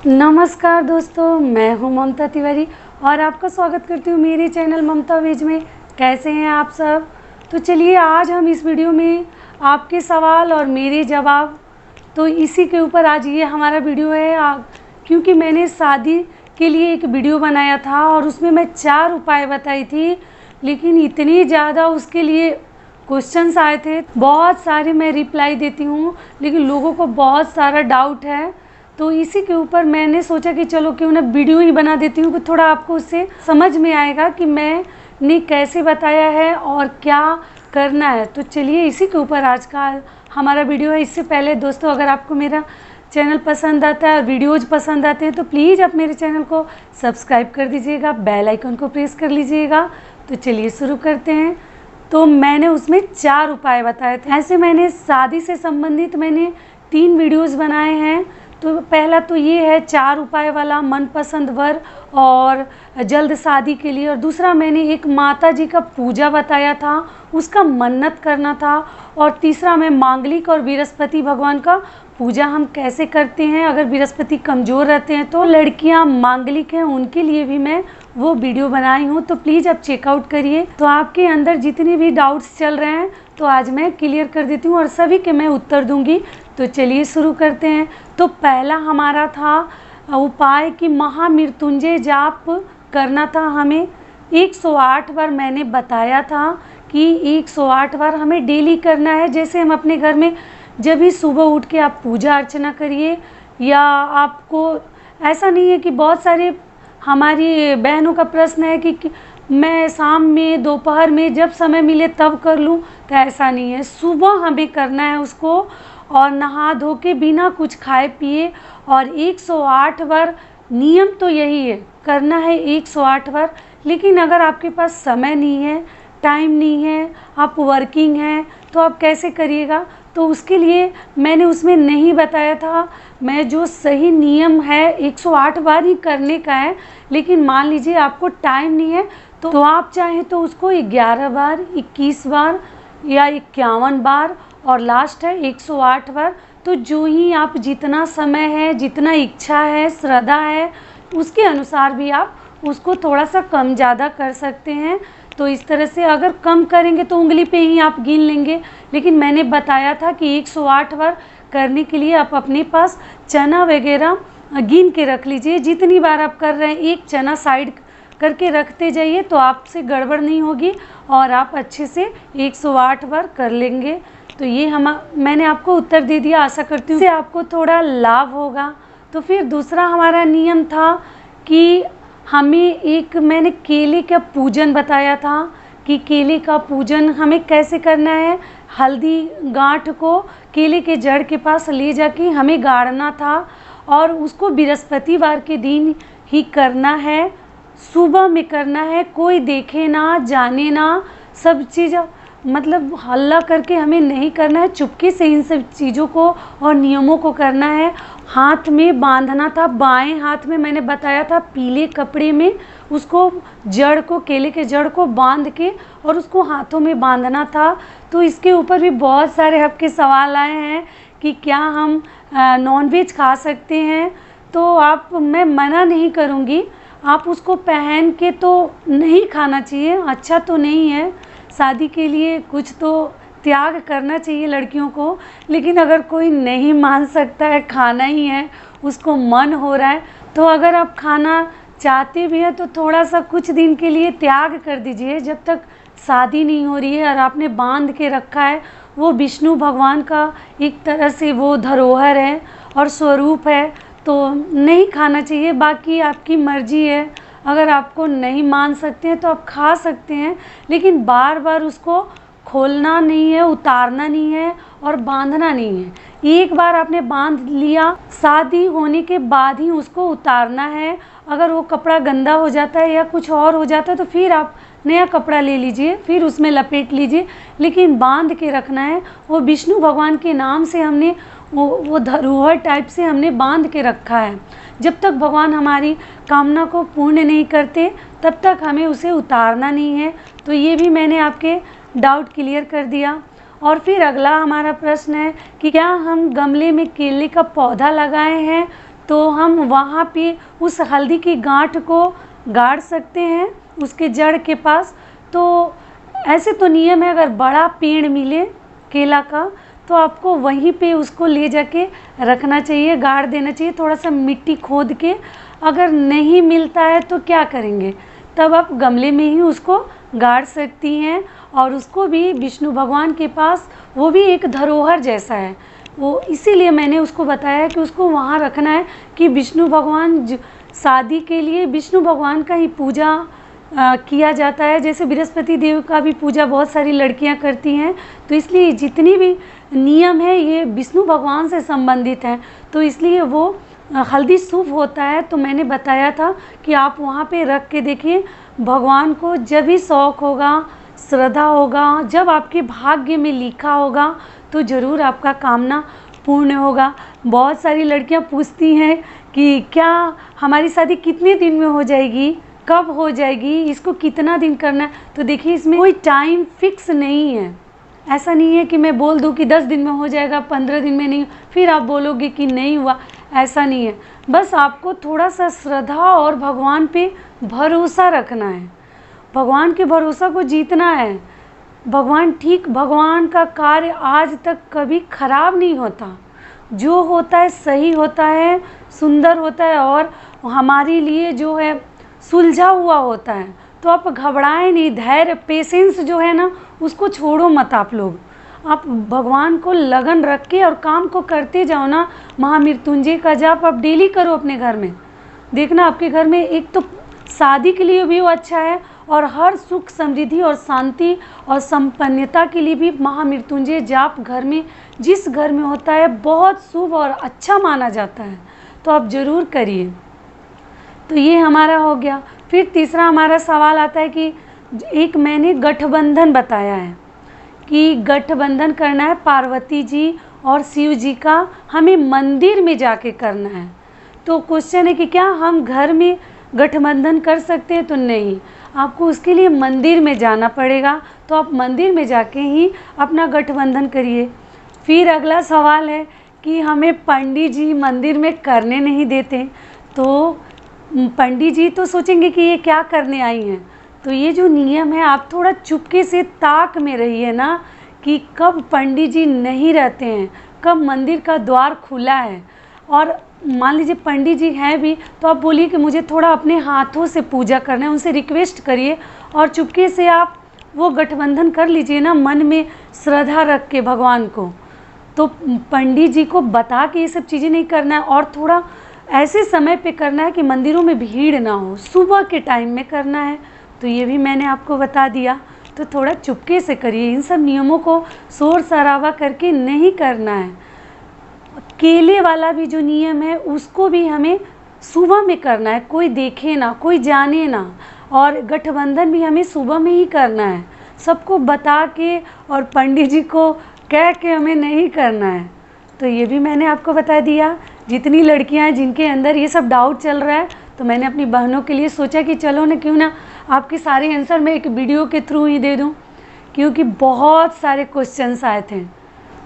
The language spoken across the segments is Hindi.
नमस्कार दोस्तों, मैं हूं ममता तिवारी और आपका स्वागत करती हूं मेरे चैनल ममता वेज में। कैसे हैं आप सब? तो चलिए आज हम इस वीडियो में आपके सवाल और मेरे जवाब, तो इसी के ऊपर आज ये हमारा वीडियो है। क्योंकि मैंने शादी के लिए एक वीडियो बनाया था और उसमें मैं 4 उपाय बताई थी, लेकिन इतनी ज़्यादा उसके लिए क्वेश्चंस आए थे, बहुत सारे मैं रिप्लाई देती हूँ लेकिन लोगों को बहुत सारा डाउट है। तो इसी के ऊपर मैंने सोचा कि चलो क्यों ना वीडियो ही बना देती हूँ कि थोड़ा आपको उससे समझ में आएगा कि मैंने कैसे बताया है और क्या करना है। तो चलिए इसी के ऊपर आज का हमारा वीडियो है। इससे पहले दोस्तों, अगर आपको मेरा चैनल पसंद आता है और वीडियोज़ पसंद आते हैं तो प्लीज़ आप मेरे चैनल को सब्सक्राइब कर दीजिएगा, बेल आइकन को प्रेस कर लीजिएगा। तो चलिए शुरू करते हैं। तो मैंने उसमें 4 उपाय बताए थे। ऐसे मैंने शादी से संबंधित 3 वीडियोज़ बनाए हैं। तो पहला तो ये है 4 उपाय वाला, मनपसंद वर और जल्द शादी के लिए। और दूसरा मैंने एक माता जी का पूजा बताया था, उसका मन्नत करना था। और तीसरा मैं मांगलिक और बृहस्पति भगवान का पूजा हम कैसे करते हैं, अगर बृहस्पति कमज़ोर रहते हैं तो लड़कियां मांगलिक हैं उनके लिए भी मैं वो वीडियो बनाई हूँ। तो प्लीज़ आप चेकआउट करिए। तो आपके अंदर जितने भी डाउट्स चल रहे हैं तो आज मैं क्लियर कर देती हूँ और सभी के मैं उत्तर दूंगी। तो चलिए शुरू करते हैं। तो पहला हमारा था उपाय कि महामृत्युंजय जाप करना था हमें 108 बार। मैंने बताया था कि 108 बार हमें डेली करना है। जैसे हम अपने घर में जब भी सुबह उठ के आप पूजा अर्चना करिए, या आपको ऐसा नहीं है कि बहुत सारे हमारी बहनों का प्रश्न है कि मैं शाम में दोपहर में जब समय मिले तब कर लूँ, तो ऐसा नहीं है। सुबह हमें करना है उसको, और नहा धो के बिना कुछ खाए पिए और 108 बार। नियम तो यही है, करना है 108 बार। लेकिन अगर आपके पास समय नहीं है, टाइम नहीं है, आप वर्किंग हैं, तो आप कैसे करिएगा? तो उसके लिए मैंने उसमें नहीं बताया था। मैं जो सही नियम है 108 बार ही करने का है। लेकिन मान लीजिए आपको टाइम नहीं है तो आप चाहें तो उसको 11 बार, 21 बार या 51 बार और लास्ट है 108 बार। तो जो ही आप जितना समय है, जितना इच्छा है, श्रद्धा है, उसके अनुसार भी आप उसको थोड़ा सा कम ज़्यादा कर सकते हैं। तो इस तरह से अगर कम करेंगे तो उंगली पे ही आप गिन लेंगे। लेकिन मैंने बताया था कि 108 बार करने के लिए आप अपने पास चना वगैरह गिन के रख लीजिए। जितनी बार आप कर रहे हैं एक चना साइड करके रखते जाइए तो आपसे गड़बड़ नहीं होगी और आप अच्छे से 108 बार कर लेंगे। तो ये मैंने आपको उत्तर दे दिया। आशा करती हूँ इससे आपको थोड़ा लाभ होगा। तो फिर दूसरा हमारा नियम था कि मैंने केले का पूजन बताया था कि केले का पूजन हमें कैसे करना है। हल्दी गांठ को केले के जड़ के पास ले जाके हमें गाड़ना था और उसको बृहस्पतिवार के दिन ही करना है, सुबह में करना है। कोई देखे ना, जाने ना, सब चीज़ मतलब हल्ला करके हमें नहीं करना है, चुपके से इन सब चीज़ों को और नियमों को करना है। हाथ में बांधना था, बाएं हाथ में मैंने बताया था पीले कपड़े में उसको जड़ को, केले के जड़ को बांध के और उसको हाथों में बांधना था। तो इसके ऊपर भी बहुत सारे आपके सवाल आए हैं कि क्या हम नॉनवेज खा सकते हैं। तो मैं मना नहीं करूँगी, आप उसको पहन के तो नहीं खाना चाहिए, अच्छा तो नहीं है। शादी के लिए कुछ तो त्याग करना चाहिए लड़कियों को। लेकिन अगर कोई नहीं मान सकता है, खाना ही है, उसको मन हो रहा है, तो अगर आप खाना चाहते भी हैं तो थोड़ा सा कुछ दिन के लिए त्याग कर दीजिए। जब तक शादी नहीं हो रही है और आपने बांध के रखा है, वो विष्णु भगवान का एक तरह से वो धरोहर है और स्वरूप है, तो नहीं खाना चाहिए। बाकी आपकी मर्जी है, अगर आपको नहीं मान सकते हैं तो आप खा सकते हैं, लेकिन बार बार उसको खोलना नहीं है, उतारना नहीं है और बांधना नहीं है। एक बार आपने बांध लिया, शादी होने के बाद ही उसको उतारना है। अगर वो कपड़ा गंदा हो जाता है या कुछ और हो जाता है तो फिर आप नया कपड़ा ले लीजिए, फिर उसमें लपेट लीजिए, लेकिन बांध के रखना है। वो विष्णु भगवान के नाम से हमने वो धरोहर टाइप से हमने बांध के रखा है। जब तक भगवान हमारी कामना को पूर्ण नहीं करते तब तक हमें उसे उतारना नहीं है। तो ये भी मैंने आपके डाउट क्लियर कर दिया। और फिर अगला हमारा प्रश्न है कि क्या हम गमले में केले का पौधा लगाए हैं तो हम वहाँ पे उस हल्दी की गांठ को गाड़ सकते हैं उसके जड़ के पास। तो ऐसे तो नियम है, अगर बड़ा पेड़ मिले केला का तो आपको वहीं पे उसको ले जाके रखना चाहिए, गाड़ देना चाहिए, थोड़ा सा मिट्टी खोद के। अगर नहीं मिलता है तो क्या करेंगे, तब आप गमले में ही उसको गाड़ सकती हैं। और उसको भी विष्णु भगवान के पास, वो भी एक धरोहर जैसा है वो, इसीलिए मैंने उसको बताया कि उसको वहाँ रखना है कि विष्णु भगवान शादी के लिए विष्णु भगवान का ही पूजा किया जाता है। जैसे बृहस्पति देव का भी पूजा बहुत सारी लड़कियां करती हैं, तो इसलिए जितनी भी नियम है ये विष्णु भगवान से संबंधित हैं, तो इसलिए वो हल्दी शुभ होता है। तो मैंने बताया था कि आप वहाँ पे रख के देखिए, भगवान को जब भी शौक़ होगा, श्रद्धा होगा, जब आपके भाग्य में लिखा होगा तो ज़रूर आपका कामना पूर्ण होगा। बहुत सारी लड़कियां पूछती हैं कि क्या हमारी शादी कितने दिन में हो जाएगी, कब हो जाएगी, इसको कितना दिन करना है। तो देखिए इसमें कोई टाइम फिक्स नहीं है, ऐसा नहीं है कि मैं बोल दूं कि 10 दिन में हो जाएगा, 15 दिन में नहीं, फिर आप बोलोगे कि नहीं हुआ, ऐसा नहीं है। बस आपको थोड़ा सा श्रद्धा और भगवान पे भरोसा रखना है, भगवान के भरोसा को जीतना है। भगवान का कार्य आज तक कभी खराब नहीं होता, जो होता है सही होता है, सुंदर होता है और हमारे लिए जो है सुलझा हुआ होता है। तो आप घबराएं नहीं, धैर्य पेशेंस जो है ना उसको छोड़ो मत। आप लोग आप भगवान को लगन रख के और काम को करते जाओ ना। महामृत्युंजय का जाप आप डेली करो अपने घर में, देखना आपके घर में एक तो शादी के लिए भी वो अच्छा है और हर सुख समृद्धि और शांति और संपन्नता के लिए भी महामृत्युंजय जाप घर में, जिस घर में होता है, बहुत शुभ और अच्छा माना जाता है। तो आप ज़रूर करिए। तो ये हमारा हो गया। फिर तीसरा हमारा सवाल आता है कि एक मैंने गठबंधन बताया है कि गठबंधन करना है पार्वती जी और शिव जी का, हमें मंदिर में जाके करना है। तो क्वेश्चन है कि क्या हम घर में गठबंधन कर सकते हैं? तो नहीं, आपको उसके लिए मंदिर में जाना पड़ेगा। तो आप मंदिर में जाके ही अपना गठबंधन करिए। फिर अगला सवाल है कि हमें पंडित जी मंदिर में करने नहीं देते, तो पंडित जी तो सोचेंगे कि ये क्या करने आई हैं। तो ये जो नियम है, आप थोड़ा चुपके से ताक में रहिए ना कि कब पंडित जी नहीं रहते हैं, कब मंदिर का द्वार खुला है। और मान लीजिए पंडित जी हैं भी, तो आप बोलिए कि मुझे थोड़ा अपने हाथों से पूजा करना है, उनसे रिक्वेस्ट करिए और चुपके से आप वो गठबंधन कर लीजिए ना, मन में श्रद्धा रख के भगवान को। तो पंडित जी को बता के ये सब चीज़ें नहीं करना है और थोड़ा ऐसे समय पे करना है कि मंदिरों में भीड़ ना हो, सुबह के टाइम में करना है। तो ये भी मैंने आपको बता दिया। तो थोड़ा चुपके से करिए, इन सब नियमों को शोर शराबा करके नहीं करना है। केले वाला भी जो नियम है उसको भी हमें सुबह में करना है, कोई देखे ना, कोई जाने ना। और गठबंधन भी हमें सुबह में ही करना है, सबको बता के और पंडित जी को कह के हमें नहीं करना है। तो ये भी मैंने आपको बता दिया। जितनी लड़कियां हैं जिनके अंदर ये सब डाउट चल रहा है, तो मैंने अपनी बहनों के लिए सोचा कि चलो ना, क्यों ना आपके सारे आंसर मैं एक वीडियो के थ्रू ही दे दूं, क्योंकि बहुत सारे क्वेश्चंस आए थे।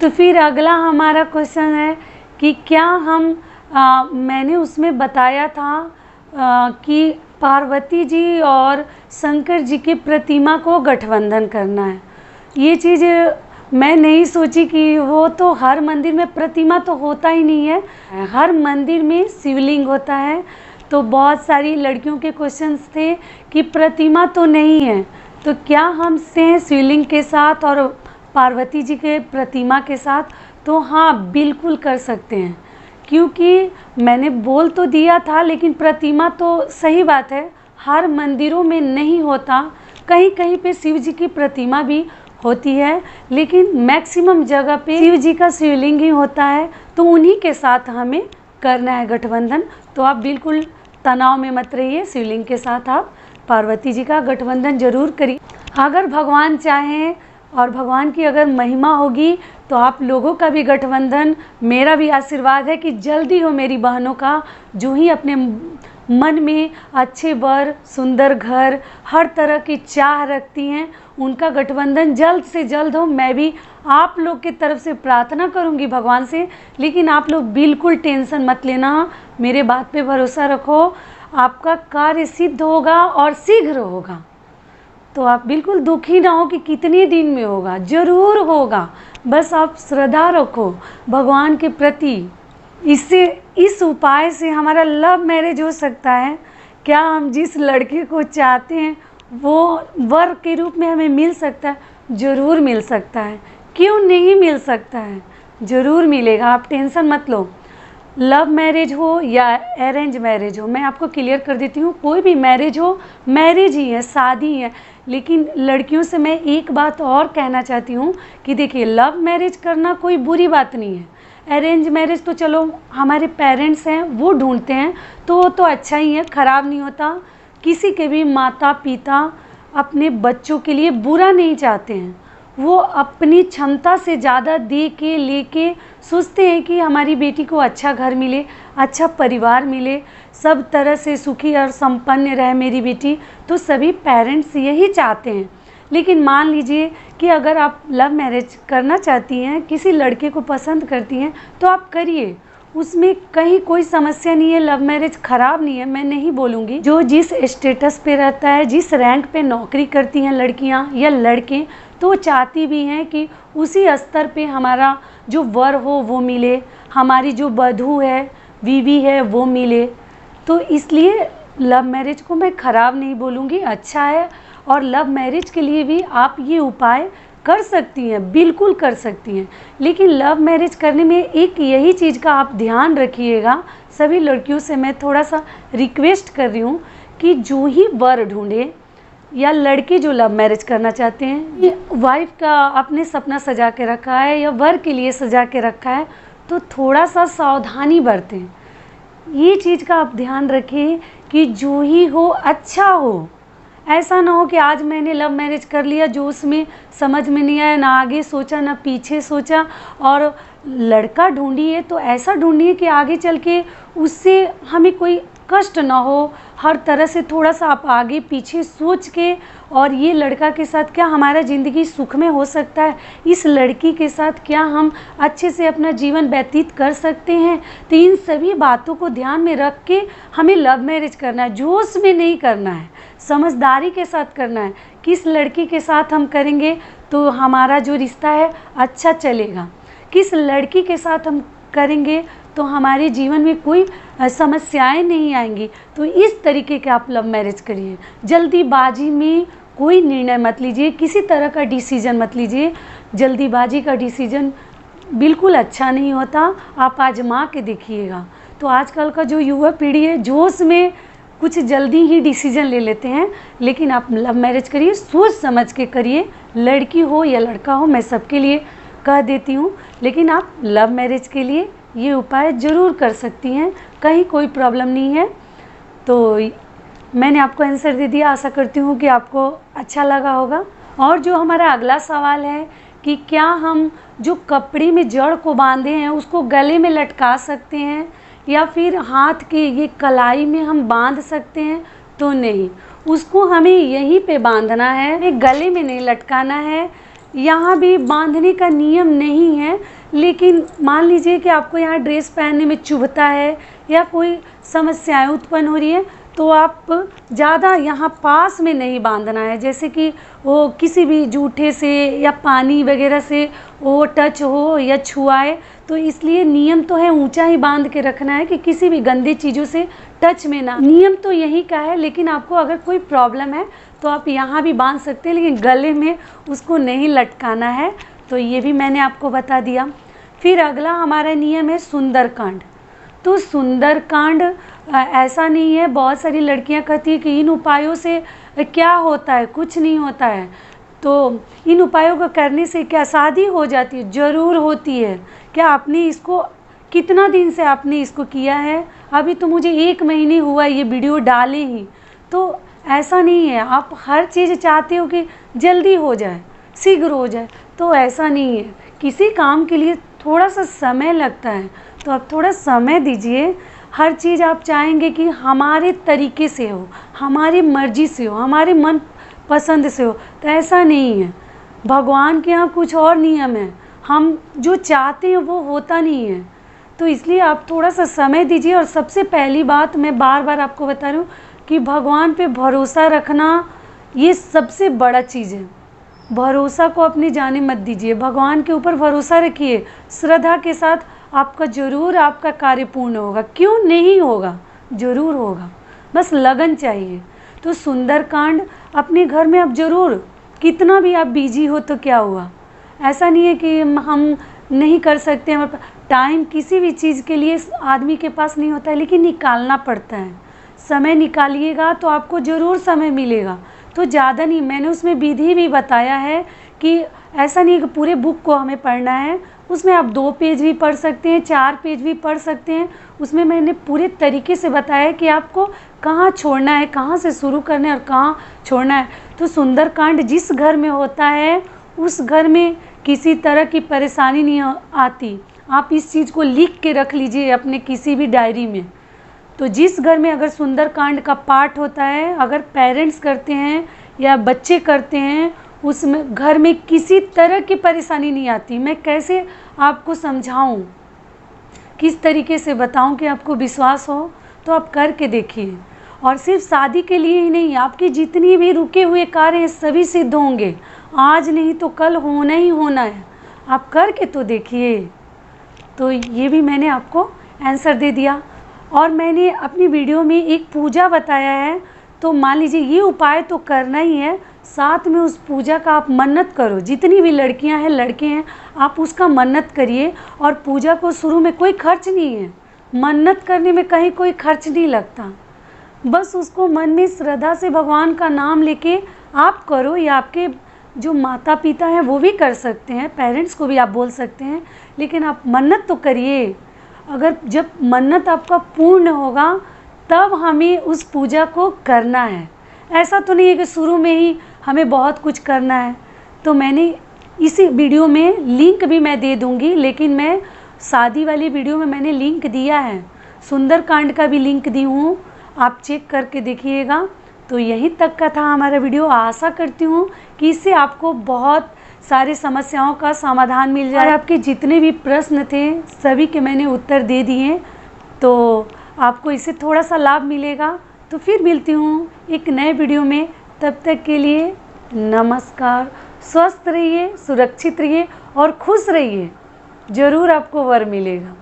तो फिर अगला हमारा क्वेश्चन है कि क्या हम मैंने उसमें बताया था कि पार्वती जी और शंकर जी के प्रतिमा को गठबंधन करना है। ये चीज़ मैं नहीं सोची कि वो तो हर मंदिर में प्रतिमा तो होता ही नहीं है, हर मंदिर में शिवलिंग होता है। तो बहुत सारी लड़कियों के क्वेश्चंस थे कि प्रतिमा तो नहीं है, तो क्या हम से शिवलिंग के साथ और पार्वती जी के प्रतिमा के साथ? तो हाँ, बिल्कुल कर सकते हैं, क्योंकि मैंने बोल तो दिया था, लेकिन प्रतिमा तो सही बात है हर मंदिरों में नहीं होता, कहीं कहीं पे शिव जी की प्रतिमा भी होती है, लेकिन मैक्सिमम जगह पे शिव जी का शिवलिंग ही होता है। तो उन्हीं के साथ हमें करना है गठबंधन। तो आप बिल्कुल तनाव में मत रहिए, शिवलिंग के साथ आप पार्वती जी का गठबंधन जरूर करिए। अगर भगवान चाहें और भगवान की अगर महिमा होगी तो आप लोगों का भी गठबंधन, मेरा भी आशीर्वाद है कि जल्दी हो मेरी बहनों का, जो ही अपने मन में अच्छे वर, सुंदर घर, हर तरह की चाह रखती हैं, उनका गठबंधन जल्द से जल्द हो। मैं भी आप लोग की तरफ से प्रार्थना करूंगी भगवान से। लेकिन आप लोग बिल्कुल टेंशन मत लेना, मेरे बात पे भरोसा रखो, आपका कार्य सिद्ध होगा और शीघ्र होगा। तो आप बिल्कुल दुखी ना हो कि कितने दिन में होगा, ज़रूर होगा। बस आप श्रद्धा रखो भगवान के प्रति। इससे, इस उपाय से हमारा लव मैरिज हो सकता है। क्या हम जिस लड़के को चाहते हैं वो वर के रूप में हमें मिल सकता है? ज़रूर मिल सकता है। क्यों नहीं मिल सकता है? ज़रूर मिलेगा, आप टेंशन मत लो। लव मैरिज हो या अरेंज मैरिज हो, मैं आपको क्लियर कर देती हूँ, कोई भी मैरिज हो, मैरिज ही है, शादी ही है। लेकिन लड़कियों से मैं एक बात और कहना चाहती हूँ कि देखिए, लव मैरिज करना कोई बुरी बात नहीं है। अरेंज मैरिज तो चलो हमारे पेरेंट्स हैं वो ढूंढते हैं, तो वो तो अच्छा ही है, ख़राब नहीं होता। किसी के भी माता पिता अपने बच्चों के लिए बुरा नहीं चाहते हैं, वो अपनी क्षमता से ज़्यादा दे के लेके सोचते हैं कि हमारी बेटी को अच्छा घर मिले, अच्छा परिवार मिले, सब तरह से सुखी और संपन्न रहे मेरी बेटी। तो सभी पेरेंट्स यही चाहते हैं। लेकिन मान लीजिए कि अगर आप लव मैरिज करना चाहती हैं, किसी लड़के को पसंद करती हैं, तो आप करिए, उसमें कहीं कोई समस्या नहीं है। लव मैरिज ख़राब नहीं है, मैं नहीं बोलूँगी। जो जिस स्टेटस पे रहता है, जिस रैंक पे नौकरी करती हैं लड़कियां या लड़के, तो चाहती भी हैं कि उसी स्तर पे हमारा जो वर हो वो मिले, हमारी जो वधू है, बीवी है, वो मिले। तो इसलिए लव मैरिज को मैं ख़राब नहीं बोलूँगी, अच्छा है। और लव मैरिज के लिए भी आप ये उपाय कर सकती हैं, बिल्कुल कर सकती हैं। लेकिन लव मैरिज करने में एक यही चीज़ का आप ध्यान रखिएगा, सभी लड़कियों से मैं थोड़ा सा रिक्वेस्ट कर रही हूँ कि जो ही वर ढूंढे या लड़के जो लव मैरिज करना चाहते हैं, ये वाइफ का आपने सपना सजा के रखा है या वर के लिए सजा के रखा है, तो थोड़ा सा सावधानी बरतें। ये चीज़ का आप ध्यान रखें कि जो ही हो अच्छा हो। ऐसा ना हो कि आज मैंने लव मैरिज कर लिया, जो उसमें समझ में नहीं आया, ना आगे सोचा ना पीछे सोचा, और लड़का ढूंढिए तो ऐसा ढूंढिए कि आगे चल के उससे हमें कोई कष्ट ना हो। हर तरह से थोड़ा सा आप आगे पीछे सोच के, और ये लड़का के साथ क्या हमारा ज़िंदगी सुख में हो सकता है, इस लड़की के साथ क्या हम अच्छे से अपना जीवन व्यतीत कर सकते हैं। तो इन सभी बातों को ध्यान में रख के हमें लव मैरिज करना है। जोश में नहीं करना है, समझदारी के साथ करना है। किस लड़की के साथ हम करेंगे तो हमारा जो रिश्ता है अच्छा चलेगा, किस लड़की के साथ हम करेंगे तो हमारे जीवन में कोई समस्याएं नहीं आएंगी। तो इस तरीके के आप लव मैरिज करिए। जल्दीबाजी में कोई निर्णय मत लीजिए, किसी तरह का डिसीजन मत लीजिए। जल्दीबाजी का डिसीजन बिल्कुल अच्छा नहीं होता, आप आजमा के देखिएगा। तो आजकल का जो युवा पीढ़ी है, जोश में कुछ जल्दी ही डिसीजन ले लेते हैं। लेकिन आप लव मैरिज करिए, सोच समझ के करिए, लड़की हो या लड़का हो, मैं सबके लिए कह देती हूँ। लेकिन आप लव मैरिज के लिए ये उपाय ज़रूर कर सकती हैं, कहीं कोई प्रॉब्लम नहीं है। तो मैंने आपको आंसर दे दिया, आशा करती हूँ कि आपको अच्छा लगा होगा। और जो हमारा अगला सवाल है कि क्या हम जो कपड़े में जड़ को बांधे हैं उसको गले में लटका सकते हैं या फिर हाथ के ये कलाई में हम बांध सकते हैं? तो नहीं, उसको हमें यहीं पे बांधना है, गले में नहीं लटकाना है। यहाँ भी बांधने का नियम नहीं है, लेकिन मान लीजिए कि आपको यहाँ ड्रेस पहनने में चुभता है या कोई समस्याएं उत्पन्न हो रही है, तो आप ज़्यादा यहाँ पास में नहीं बांधना है, जैसे कि वो किसी भी जूठे से या पानी वगैरह से वो टच हो या छुआए। तो इसलिए नियम तो है ऊंचा ही बांध के रखना है कि किसी भी गंदी चीज़ों से टच में ना, नियम तो यही का है। लेकिन आपको अगर कोई प्रॉब्लम है तो आप यहाँ भी बांध सकते हैं, लेकिन गले में उसको नहीं लटकाना है। तो ये भी मैंने आपको बता दिया। फिर अगला हमारा नियम है सुंदरकांड। तो सुंदरकांड ऐसा नहीं है, बहुत सारी लड़कियां कहती है कि इन उपायों से क्या होता है, कुछ नहीं होता है। तो इन उपायों को करने से क्या शादी हो जाती है? ज़रूर होती है। क्या आपने इसको कितना दिन से आपने इसको किया है? अभी तो मुझे 1 महीने हुआ ये वीडियो डाले ही। तो ऐसा नहीं है, आप हर चीज़ चाहते हो कि जल्दी हो जाए, शीघ्र हो जाए, तो ऐसा नहीं है। किसी काम के लिए थोड़ा सा समय लगता है, तो आप थोड़ा समय दीजिए। हर चीज़ आप चाहेंगे कि हमारे तरीके से हो, हमारी मर्ज़ी से हो, हमारे मन पसंद से हो, तो ऐसा नहीं है। भगवान के यहाँ कुछ और नियम है, हम जो चाहते हैं वो होता नहीं है। तो इसलिए आप थोड़ा सा समय दीजिए। और सबसे पहली बात मैं बार बार आपको बता रही हूँ कि भगवान पे भरोसा रखना ये सबसे बड़ा चीज़ है। भरोसा को अपनी जाने मत दीजिए, भगवान के ऊपर भरोसा रखिए। श्रद्धा के साथ आपका ज़रूर आपका कार्य पूर्ण होगा। क्यों नहीं होगा, ज़रूर होगा, बस लगन चाहिए। तो सुंदरकांड अपने घर में आप ज़रूर, कितना भी आप बिजी हो तो क्या हुआ, ऐसा नहीं है कि हम नहीं कर सकते हैं। टाइम किसी भी चीज़ के लिए आदमी के पास नहीं होता है, लेकिन निकालना पड़ता है। समय निकालिएगा तो आपको ज़रूर समय मिलेगा। तो ज़्यादा नहीं, मैंने उसमें विधि भी बताया है कि ऐसा नहीं है कि पूरे बुक को हमें पढ़ना है। उसमें आप 2 पेज भी पढ़ सकते हैं, 4 पेज भी पढ़ सकते हैं। उसमें मैंने पूरे तरीके से बताया है कि आपको कहाँ छोड़ना है, कहाँ से शुरू करना है और कहाँ छोड़ना है। तो सुंदरकांड जिस घर में होता है उस घर में किसी तरह की परेशानी नहीं आती। आप इस चीज़ को लिख के रख लीजिए अपने किसी भी डायरी में। तो जिस घर में अगर सुंदरकांड का पाठ होता है, अगर पेरेंट्स करते हैं या बच्चे करते हैं, उसमें घर में किसी तरह की परेशानी नहीं आती। मैं कैसे आपको समझाऊं, किस तरीके से बताऊं कि आपको विश्वास हो, तो आप करके देखिए। और सिर्फ शादी के लिए ही नहीं, आपके जितनी भी रुके हुए कार्य हैं सभी सिद्ध होंगे। आज नहीं तो कल होना ही होना है, आप करके तो देखिए। तो ये भी मैंने आपको आंसर दे दिया। और मैंने अपनी वीडियो में एक पूजा बताया है, तो मान लीजिए ये उपाय तो करना ही है, साथ में उस पूजा का आप मन्नत करो। जितनी भी लड़कियां हैं लड़के हैं, आप उसका मन्नत करिए। और पूजा को शुरू में कोई खर्च नहीं है, मन्नत करने में कहीं कोई खर्च नहीं लगता। बस उसको मन में श्रद्धा से भगवान का नाम लेके आप करो, या आपके जो माता पिता हैं वो भी कर सकते हैं, पेरेंट्स को भी आप बोल सकते हैं, लेकिन आप मन्नत तो करिए। अगर जब मन्नत आपका पूर्ण होगा तब हमें उस पूजा को करना है। ऐसा तो नहीं है कि शुरू में ही हमें बहुत कुछ करना है। तो मैंने इसी वीडियो में लिंक भी मैं दे दूंगी, लेकिन मैं शादी वाली वीडियो में मैंने लिंक दिया है, सुंदरकांड का भी लिंक दी हूँ, आप चेक करके देखिएगा। तो यहीं तक का था हमारा वीडियो। आशा करती हूँ कि इससे आपको बहुत सारी समस्याओं का समाधान मिल जाए। और आपके जितने भी प्रश्न थे सभी के मैंने उत्तर दे दिए, तो आपको इससे थोड़ा सा लाभ मिलेगा। तो फिर मिलती हूँ एक नए वीडियो में, तब तक के लिए नमस्कार। स्वस्थ रहिए, सुरक्षित रहिए और खुश रहिए, ज़रूर आपको वर मिलेगा।